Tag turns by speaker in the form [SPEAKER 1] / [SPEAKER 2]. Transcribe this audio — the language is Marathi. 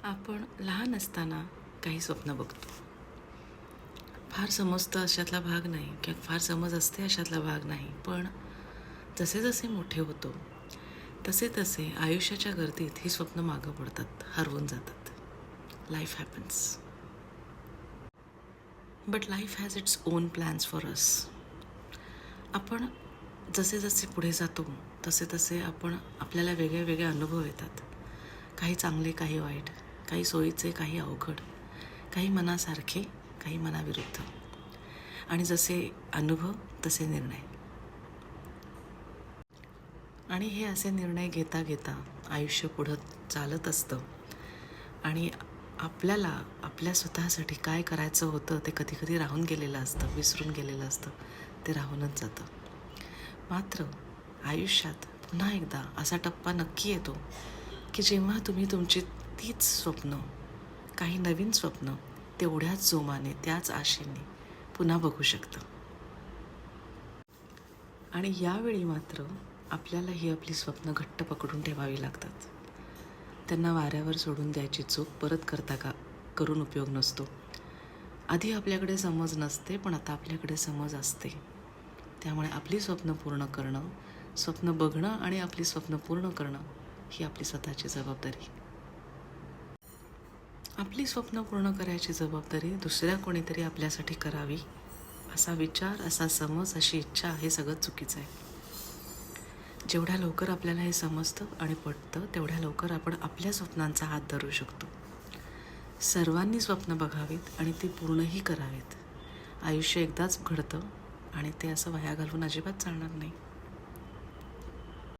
[SPEAKER 1] आपण लहान असताना काही स्वप्न बघतो. फार समजतं अशातला भाग नाही किंवा फार समज असते अशातला भाग नाही. पण जसे जसे मोठे होतो तसे तसे आयुष्याच्या गर्दीत ही स्वप्न मागं पडतात, हरवून जातात. Life happens. But life has its own plans for us. आपण जसे जसे पुढे जातो तसे तसे आपल्याला वेगळे वेगळे अनुभव येतात. काही चांगले, काही वाईट, काही सोयीचे, काही अवघड, काही मनासारखे, काही मनाविरुद्ध. आणि जसे अनुभव तसे निर्णय. आणि हे असे निर्णय घेता घेता आयुष्य पुढं चालत असतं. आणि आपल्याला आपल्या स्वतःसाठी काय करायचं होतं ते कधी कधी राहून गेलेलं असतं, विसरून गेलेलं असतं, ते राहूनच जातं. मात्र आयुष्यात पुन्हा एकदा असा टप्पा नक्की येतो की जेव्हा तुम्ही तुमची तीच स्वप्न, काही नवीन स्वप्न तेवढ्याच जोमाने, त्याच आशेने पुन्हा बघू शकता. आणि यावेळी मात्र आपल्याला ही आपली स्वप्न घट्ट पकडून ठेवावी लागतात. त्यांना वाऱ्यावर सोडून द्यायची चूक परत करून उपयोग नसतो. आधी आपल्याकडे समज नसते, पण आता आपल्याकडे समज असते. त्यामुळे आपली स्वप्न पूर्ण करणं, स्वप्न बघणं आणि आपली स्वप्न पूर्ण करणं ही आपली स्वतःची जबाबदारी. आपली स्वप्न पूर्ण करायची जबाबदारी दुसऱ्या कोणीतरी आपल्यासाठी करावी असा विचार, असा समज, अशी इच्छा, हे सगळं चुकीचं आहे. जेवढ्या लवकर आपल्याला हे समजतं आणि पटतं तेवढ्या लवकर आपण आपल्या स्वप्नांचा हात धरू शकतो. सर्वांनी स्वप्न बघावीत आणि ती पूर्णही करावीत. आयुष्य एकदाच घडतं आणि ते असं वाया घालवून अजिबात चालणार नाही.